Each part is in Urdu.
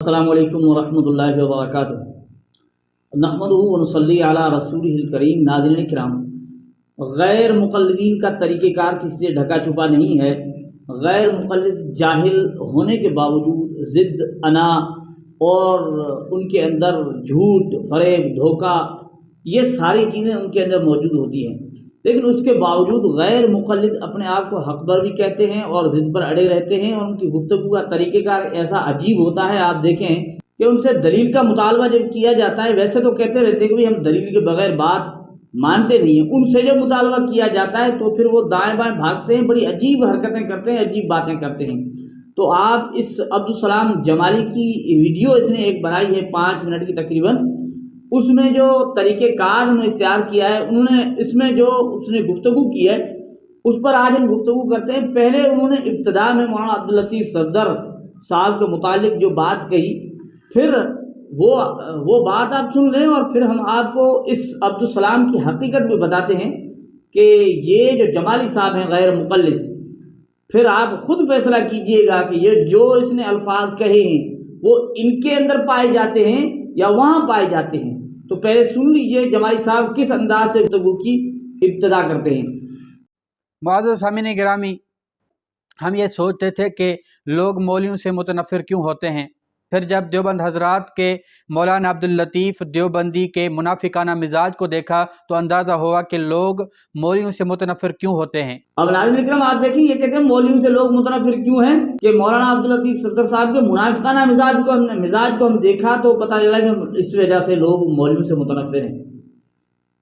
السلام علیکم ورحمۃ اللہ وبرکاتہ۔ نحمدہ ونصلی علی رسولہ الکریم۔ ناظرین کرام، غیر مقلدین کا طریقہ کار کسی سے ڈھکا چھپا نہیں ہے۔ غیر مقلد جاہل ہونے کے باوجود ضد، انا اور ان کے اندر جھوٹ، فریب، دھوکہ، یہ ساری چیزیں ان کے اندر موجود ہوتی ہیں، لیکن اس کے باوجود غیر مقلد اپنے آپ کو حق پر بھی کہتے ہیں اور ضد پر اڑے رہتے ہیں، اور ان کی گفتگو کا طریقہ کار ایسا عجیب ہوتا ہے۔ آپ دیکھیں کہ ان سے دلیل کا مطالبہ جب کیا جاتا ہے، ویسے تو کہتے رہتے ہیں کہ ہم دلیل کے بغیر بات مانتے نہیں ہیں، ان سے جب مطالبہ کیا جاتا ہے تو پھر وہ دائیں بائیں بھاگتے ہیں، بڑی عجیب حرکتیں کرتے ہیں، عجیب باتیں کرتے ہیں۔ تو آپ اس عبدالسلام جمالی کی ویڈیو اس نے ایک بنائی ہے 5 منٹ کی تقریباً، اس میں جو طریقہ کار انہوں نے اختیار کیا ہے، انہوں نے اس میں جو اس نے گفتگو کی ہے اس پر آج ہم گفتگو کرتے ہیں۔ پہلے انہوں نے ابتدا میں مولانا عبداللطیف صفدر صاحب کے متعلق جو بات کہی، پھر وہ بات آپ سن لیں اور پھر ہم آپ کو اس عبدالسلام کی حقیقت بھی بتاتے ہیں کہ یہ جو جمالی صاحب ہیں غیر مقلد، پھر آپ خود فیصلہ کیجئے گا کہ یہ جو اس نے الفاظ کہے ہیں وہ ان کے اندر پائے جاتے ہیں یا وہاں پائے جاتے ہیں۔ تو پہلے سن لیجئے جمالی صاحب کس انداز سے گفتگو کی ابتدا کرتے ہیں۔ معزز سامعین گرامی، ہم یہ سوچتے تھے کہ لوگ مولویوں سے متنفر کیوں ہوتے ہیں، پھر جب دیوبند حضرات کے مولانا عبداللطیف دیوبندی کے منافقانہ مزاج کو دیکھا تو اندازہ ہوا کہ لوگ مولویوں سے متنفر کیوں ہوتے ہیں۔ اب ناظرین اکرام، آپ دیکھیں یہ کہتے ہیں مولویوں سے لوگ متنفر کیوں ہیں کہ مولانا عبداللطیف صفدر صاحب کے منافقانہ مزاج کو ہم دیکھا تو پتہ چلا کہ اس وجہ سے لوگ مولویوں سے متنفر ہیں۔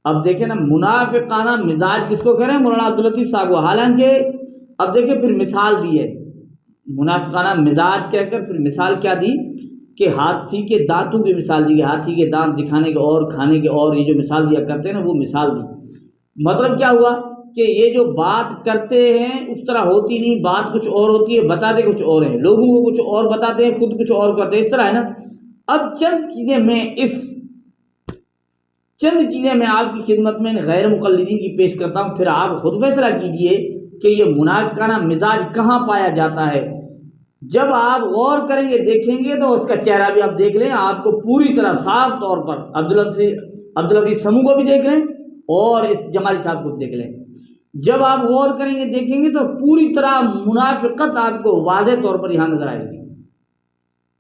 اب دیکھیں نا، منافقانہ مزاج کس کو کہہ رہے ہیں؟ مولانا عبداللطیف صاحب کو۔ حالانکہ اب دیکھیں پھر مثال دی ہے، منافقانہ مزاج کہہ کر پھر مثال کیا دی کہ ہاتھی کے دانتوں کی مثال دی، ہاتھی کے دانت دکھانے کے اور کھانے کے، اور یہ جو مثال دیا کرتے ہیں نا وہ مثال دی۔ مطلب کیا ہوا کہ یہ جو بات کرتے ہیں اس طرح ہوتی نہیں، بات کچھ اور ہوتی ہے، بتاتے کچھ اور ہیں، لوگوں کو کچھ اور بتاتے ہیں، خود کچھ اور کرتے ہیں، اس طرح ہے نا۔ اب چند چیزیں میں آپ کی خدمت میں غیر مقلدین کی پیش کرتا ہوں، پھر آپ خود فیصلہ کیجئے کہ یہ منافقانہ مزاج کہاں پایا جاتا ہے۔ جب آپ غور کریں گے، دیکھیں گے تو اس کا چہرہ بھی آپ دیکھ لیں، آپ کو پوری طرح صاف طور پر عبداللطیف سمو کو بھی دیکھ لیں اور اس جمالی صاحب کو دیکھ لیں۔ جب آپ غور کریں گے، دیکھیں گے تو پوری طرح منافقت آپ کو واضح طور پر یہاں نظر آئے گی۔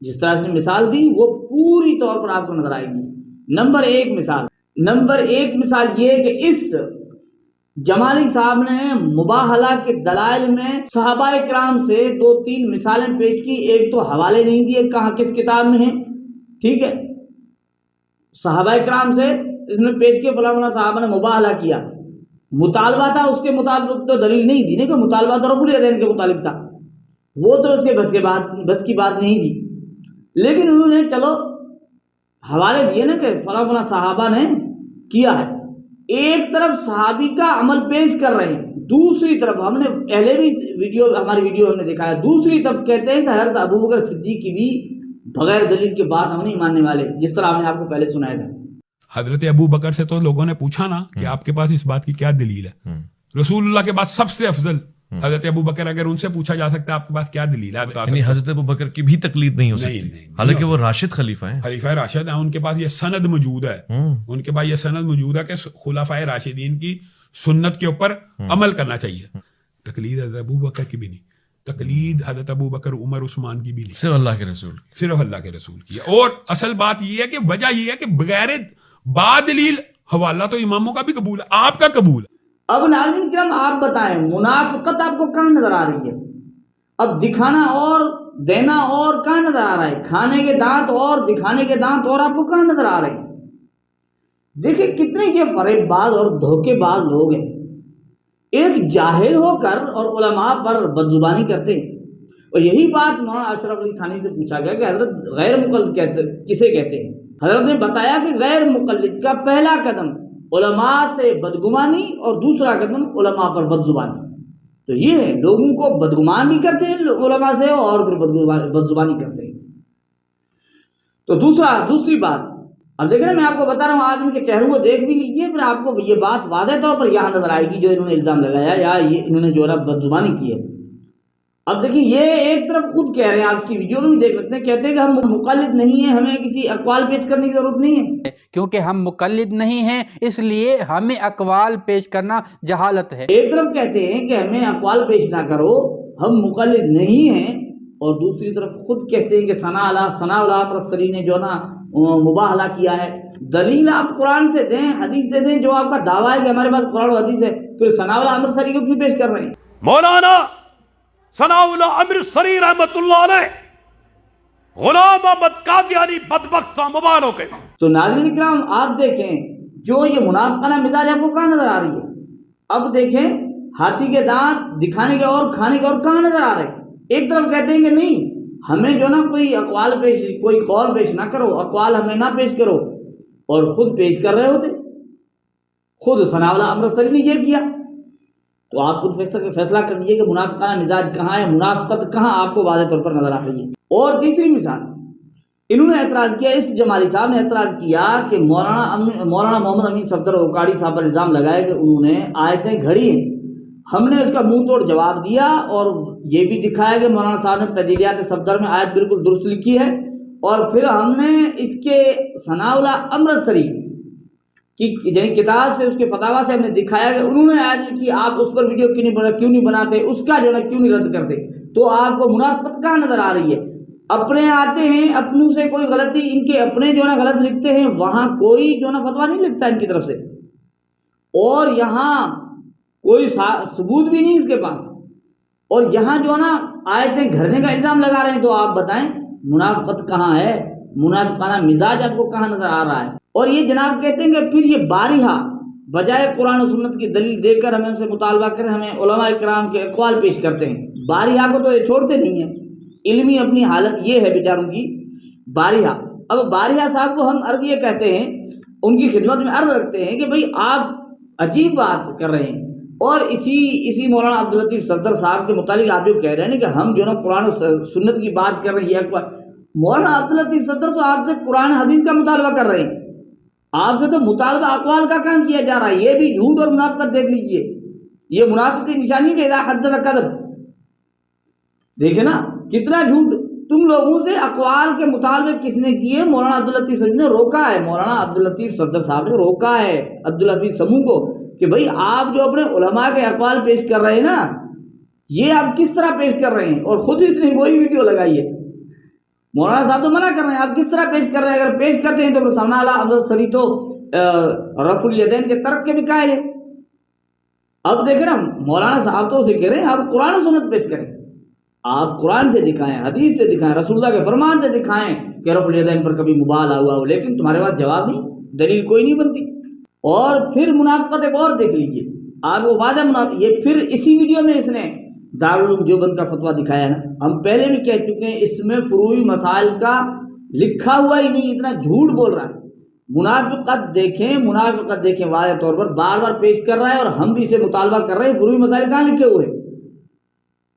جس طرح سے مثال دی وہ پوری طور پر آپ کو نظر آئے گی۔ نمبر ایک مثال یہ کہ اس جمالی صاحب نے مباہلہ کے دلائل میں صحابہ کرام سے 2-3 مثالیں پیش کی، ایک تو حوالے نہیں دیے کہاں کس کتاب میں ہیں، ٹھیک ہے، صحابہ کرام سے اس نے پیش کیا، فلاں صحابہ نے مباہلہ کیا، مطالبہ تھا اس کے مطابق تو دلیل نہیں دی، کہ مطالبہ تو رب العزت کے مطابق تھا، وہ تو اس کے بس کی بات نہیں تھی، لیکن انہوں نے چلو حوالے دیے نا کہ فلاں صحابہ نے کیا ہے۔ ایک طرف صحابی کا عمل پیش کر رہے ہیں، دوسری طرف ہم نے پہلے بھی ہماری ویڈیو ہم نے دکھایا، دوسری طرف کہتے ہیں کہ حضرت ابوبکر صدیق کی بھی بغیر دلیل کے بات ہم نہیں ماننے والے، جس طرح ہم نے آپ کو پہلے سنایا تھا۔ حضرت ابو بکر سے تو لوگوں نے پوچھا نا کہ آپ کے پاس اس بات کی کیا دلیل ہے؟ رسول اللہ کے بعد سب سے افضل حضرت ابو بکر، اگر ان سے پوچھا جا سکتا ہے آپ کے پاس کیا دلیل ہے، یعنی حضرت ابو بکر کی بھی تقلید نہیں ہو سکتی، حالانکہ وہ راشد خلیفہ ہیں، خلیفہ راشد ہیں، ان کے پاس یہ سند موجود ہے، ان کے پاس یہ سند موجود ہے کہ خلفائے راشدین کی سنت کے اوپر عمل کرنا چاہیے۔ تقلید حضرت ابو بکر کی بھی نہیں، تقلید حضرت ابو بکر، عمر، عثمان کی بھی نہیں، صرف اللہ کے رسول، صرف اللہ کے رسول کی ہے۔ اور اصل بات یہ ہے کہ وجہ یہ ہے کہ بغیر با دلیل حوالہ تو اماموں کا بھی قبول ہے، آپ کا قبول ہے۔ اب ناظرین کرام، آپ بتائیں منافقت آپ کو کہاں نظر آ رہی ہے؟ اب دکھانا اور دینا اور کہاں نظر آ رہا ہے؟ کھانے کے دانت اور دکھانے کے دانت اور آپ کو کہاں نظر آ رہے ہیں؟ دیکھیں کتنے یہ فریب باز اور دھوکے باز لوگ ہیں، ایک جاہل ہو کر اور علماء پر بدزبانی کرتے ہیں۔ اور یہی بات مولانا اشرف علی تھانوی سے پوچھا گیا کہ حضرت غیر مقلد کسے کہتے ہیں؟ حضرت نے بتایا کہ غیر مقلد کا پہلا قدم علماء سے بدگمانی اور دوسرا قدم علماء پر بدزبانی۔ تو یہ ہے، لوگوں کو بدگمان بھی کرتے ہیں علماء سے اور پھر بدزبانی کرتے ہیں۔ تو دوسری بات، اب دیکھ رہے ہیں میں آپ کو بتا رہا ہوں، آپ ان کے چہروں کو دیکھ بھی لیجئے، پھر آپ کو یہ بات واضح طور پر یہاں نظر آئے گی جو انہوں نے الزام لگایا یا یہ انہوں نے جو ہے بدزبانی کی ہے۔ اب دیکھیں یہ ایک طرف خود کہہ رہے ہیں، آپ اس کی ویڈیو میں بھی دیکھ سکتے ہیں، کہتے ہیں کہ ہم مقلد نہیں ہیں، ہمیں کسی اقوال پیش کرنے کی ضرورت نہیں ہے، کیونکہ ہم مقلد نہیں ہیں اس لیے ہمیں اقوال پیش کرنا جہالت ہے۔ ایک طرف کہتے ہیں کہ ہمیں اقوال پیش نہ کرو، ہم مقلد نہیں ہیں، اور دوسری طرف خود کہتے ہیں کہ ثناء اللہ رسری نے جو نا مباہلہ کیا ہے۔ دلیل آپ قرآن سے دیں، حدیث سے دیں، جو آپ کا دعویٰ ہے کہ ہمارے پاس قرآن و حدیث ہے، پھر ثناء اللہ امرتسری کو کیوں پیش کر رہے ہیں؟ مولانا ثناء اللہ امرتسری رحمت اللہ علیہ غلام احمد قادیانی بدبخت سا مبارک ہے۔ تو ناظرین اکرام آپ دیکھیں جو یہ منافقانہ مزاج آپ کو کہاں نظر آ رہی ہے؟ اب دیکھیں ہاتھی کے دانت دکھانے کے اور کھانے کے اور کہاں نظر آ رہے ہیں؟ ایک طرف کہتے ہیں کہ نہیں ہمیں جو نا کوئی قول پیش نہ کرو، اقوال ہمیں نہ پیش کرو، اور خود پیش کر رہے ہوتے، خود ثناء اللہ امرتسری نے یہ کیا۔ تو آپ خود فیصلہ کر لیجیے کہ منافقانہ مزاج کہاں ہے، منافقت کہاں آپ کو واضح طور پر نظر آ رہی ہے۔ اور تیسری مثال، انہوں نے اعتراض کیا، اس جمالی صاحب نے اعتراض کیا کہ مولانا محمد امین صفدر اوکاڑی صاحب پر الزام لگایا کہ انہوں نے آیتیں گھڑی ہیں۔ ہم نے اس کا منہ توڑ جواب دیا اور یہ بھی دکھایا کہ مولانا صاحب نے تجلیات صفدر میں آیت بالکل درست لکھی ہے، اور پھر ہم نے اس کے ثناء اللہ امرتسری کی کتاب سے، اس کے فتاویٰ سے ہم نے دکھایا کہ انہوں نے آیت لکھی، آپ اس پر ویڈیو کیوں نہیں بناتے، اس کا جو ہے کیوں نہیں رد کرتے؟ تو آپ کو منافقت کہاں نظر آ رہی ہے؟ اپنے آتے ہیں، اپنوں سے کوئی غلطی، ان کے اپنے جو نا غلط لکھتے ہیں، وہاں کوئی جو نا فتویٰ نہیں لکھتا ان کی طرف سے، اور یہاں کوئی ثبوت بھی نہیں اس کے پاس، اور یہاں جو نا آیتیں گھڑنے کا الزام لگا رہے ہیں۔ تو آپ بتائیں منافقت کہاں ہے، منافقانہ مزاج آپ کو کہاں نظر آ رہا ہے؟ اور یہ جناب کہتے ہیں کہ پھر یہ باریہا بجائے قرآن و سنت کی دلیل دے کر ہمیں ان سے مطالبہ کریں، ہمیں علماء کرام کے اقوال پیش کرتے ہیں۔ باریہا کو تو یہ چھوڑتے نہیں ہیں، علمی اپنی حالت یہ ہے بیچاروں کی باریہا۔ اب باریہا صاحب کو ہم عرض یہ کہتے ہیں، ان کی خدمت میں عرض رکھتے ہیں کہ بھئی آپ عجیب بات کر رہے ہیں، اور اسی مولانا عبداللطیف صفدر صاحب کے متعلق آپ جو کہہ رہے ہیں کہ ہم جو نا قرآن و سنت کی بات کر رہے ہیں، یہ مولانا عبداللطیف صفدر تو آپ سے قرآن حدیث کا مطالبہ کر رہے ہیں، آپ سے تو مطالبہ اقوال کا کام کیا جا رہا ہے۔ یہ بھی جھوٹ اور منافقت دیکھ لیجئے، یہ منافق کی نشانی ہے کہ اذا حدث کذب۔ دیکھیں نا کتنا جھوٹ، تم لوگوں سے اقوال کے مطالبے کس نے کیے؟ مولانا عبداللطیف صفدر نے روکا ہے، مولانا عبداللطیف صفدر صاحب نے روکا ہے عبدالحفیظ سمو کو کہ بھئی آپ جو اپنے علماء کے اقوال پیش کر رہے ہیں نا، یہ آپ کس طرح پیش کر رہے ہیں؟ اور خود اس نے وہی ویڈیو لگائی ہے۔ مولانا صاحب تو منع کر رہے ہیں، آپ کس طرح پیش کر رہے ہیں؟ اگر پیش کرتے ہیں تو ثناء اللہ امرتسری تو رفع الیدین کے ترک کے بھی قائل ہے۔ اب دیکھیں نا مولانا صاحب تو اسے کہہ رہے ہیں آپ قرآن و سنت پیش کریں، آپ قرآن سے دکھائیں، حدیث سے دکھائیں، رسول اللہ کے فرمان سے دکھائیں کہ رفع الیدین پر کبھی مبالغہ ہوا ہو، لیکن تمہارے پاس جواب نہیں، دلیل کوئی نہیں بنتی۔ اور پھر منافقت ایک اور دیکھ لیجئے، آپ کو واضح منافق، یہ پھر اسی ویڈیو میں اس نے دارالعلوم دیوبند کا فتویٰ دکھایا ہے نا، ہم پہلے بھی کہہ چکے ہیں اس میں فروعی مسائل کا لکھا ہوا ہی نہیں، اتنا جھوٹ بول رہا ہے۔ منافقت دیکھیں واضح طور پر بار بار پیش کر رہا ہے، اور ہم بھی اسے مطالبہ کر رہے ہیں، فروعی مسائل کہاں لکھے ہوئے،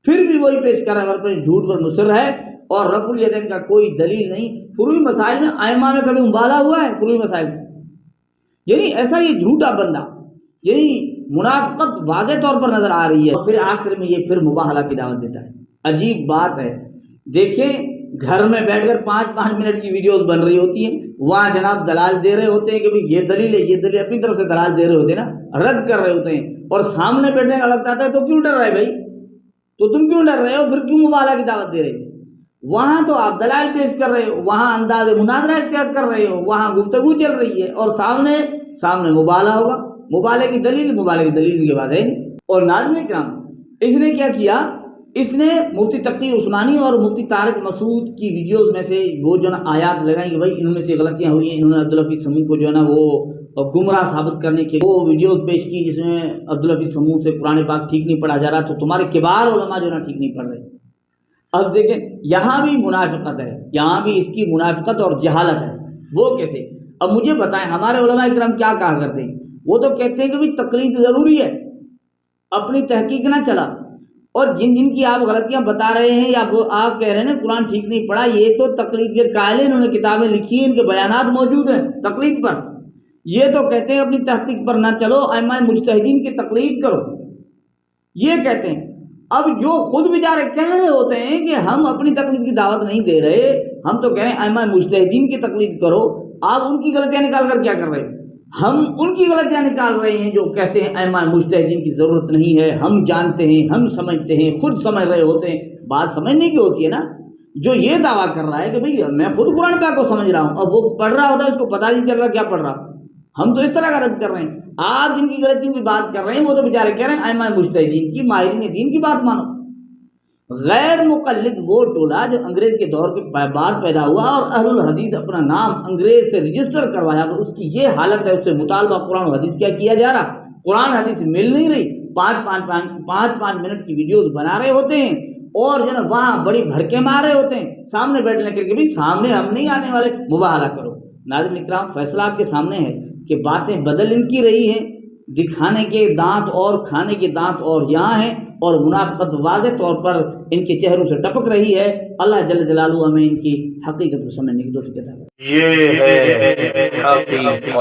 پھر بھی وہی پیش کر رہا ہے، اور جھوٹ پر مصر ہے، اور رفع الیدین کا کوئی دلیل نہیں۔ فروعی مسائل میں ائمہ میں کبھی مبالغہ ہوا ہے؟ فروعی مسائل میں یعنی ایسا یہ جھوٹا بندہ، یعنی منافقت واضح طور پر نظر آ رہی ہے، اور پھر آخر میں یہ پھر مباہلہ کی دعوت دیتا ہے۔ عجیب بات ہے، دیکھیں گھر میں بیٹھ کر 5-5 منٹ کی ویڈیوز بن رہی ہوتی ہیں، وہاں جناب دلال دے رہے ہوتے ہیں کہ بھئی یہ دلیل ہے، یہ دلیل، اپنی طرف سے دلال دے رہے ہوتے ہیں نا، رد کر رہے ہوتے ہیں، اور سامنے بیٹھنے کا وقت آتا ہے تو کیوں ڈر رہے بھائی، تو تم کیوں ڈر رہے ہو، پھر کیوں مباہلہ کی دعوت دے رہے ہو؟ وہاں تو آپ دلائل پیش کر رہے ہو، وہاں انداز مناظرہ اختیار کر رہے ہو، وہاں گفتگو چل رہی ہے، اور سامنے مبالغہ ہوگا، مبالغے کی دلیل کے بعد ہے نہیں۔ اور ناظرین کرام اس نے کیا کیا، اس نے مفتی تقی عثمانی اور مفتی طارق مسعود کی ویڈیوز میں سے وہ جو نا آیات لگائیں کہ بھائی ان میں سے غلطیاں ہوئی ہیں، انہوں نے عبدالحفیظ سمو کو جو ہے نا وہ گمراہ ثابت کرنے کے وہ ویڈیوز پیش کی جس میں عبدالحفیظ سمو سے قرآن پاک ٹھیک نہیں پڑھا جا رہا، تو تمہارے کبار علماء جو ہے نا ٹھیک نہیں پڑھ رہے۔ اب دیکھیں یہاں بھی منافقت ہے، یہاں بھی اس کی منافقت اور جہالت ہے۔ وہ کیسے؟ اب مجھے بتائیں ہمارے علماء کرام کیا کہا کرتے ہیں؟ وہ تو کہتے ہیں کہ بھی تقلید ضروری ہے، اپنی تحقیق نہ چلا، اور جن کی آپ غلطیاں بتا رہے ہیں یا آپ کہہ رہے ہیں قرآن ٹھیک نہیں پڑھا، یہ تو تقلید کے قائل ہیں، انہوں نے کتابیں لکھی ہیں، ان کے بیانات موجود ہیں تقلید پر، یہ تو کہتے ہیں اپنی تحقیق پر نہ چلو، ائمہ مجتہدین کی تقلید کرو، یہ کہتے ہیں۔ اب جو خود بیچارے کہہ رہے ہوتے ہیں کہ ہم اپنی تقلید کی دعوت نہیں دے رہے، ہم تو کہہ رہے ہیں ائمہ مجتہدین کی تقلید کرو، آپ ان کی غلطیاں نکال کر کیا کر رہے ہیں؟ ہم ان کی غلطیاں نکال رہے ہیں جو کہتے ہیں ائمہ مجتہدین کی ضرورت نہیں ہے، ہم جانتے ہیں، ہم سمجھتے ہیں، خود سمجھ رہے ہوتے ہیں۔ بات سمجھنے کی ہوتی ہے نا۔ جو یہ دعویٰ کر رہا ہے کہ بھئی میں خود قرآن پاک کو سمجھ رہا ہوں، اب وہ پڑھ رہا ہوتا ہے اس کو پتہ نہیں چل رہا کیا پڑھ رہا، ہم تو اس طرح کا رد کر رہے ہیں۔ آپ جن کی غلطیوں کی بات کر رہے ہیں وہ تو بیچارے کہہ رہے ہیں ائمہ مجتہدین کی، ماہرین دین کی بات مانو۔ غیر مقلد وہ ٹولہ جو انگریز کے دور کے بعد پیدا ہوا اور اہل الحدیث اپنا نام انگریز سے رجسٹر کروایا، تو اس کی یہ حالت ہے، اس سے مطالبہ قرآن و حدیث کیا کیا جا رہا؟ قرآن حدیث مل نہیں رہی، پانچ منٹ کی ویڈیوز بنا رہے ہوتے ہیں اور جو نا وہاں بڑی بھڑکے مار رہے ہوتے ہیں، سامنے بیٹھنے کے بھی سامنے ہم نہیں آنے والے، مباہلہ کرو۔ ناظرین اکرام، فیصلہ آپ کے سامنے ہے کہ باتیں بدل ان کی رہی ہیں، دکھانے کے دانت اور کھانے کے دانت اور یہاں ہیں، اور منافقت واضح طور پر ان کے چہروں سے ٹپک رہی ہے۔ اللہ جل جلالہ ہمیں ان کی حقیقت کو سمجھنے کی توفیق عطا کرے۔ یہ ہے حقیقت۔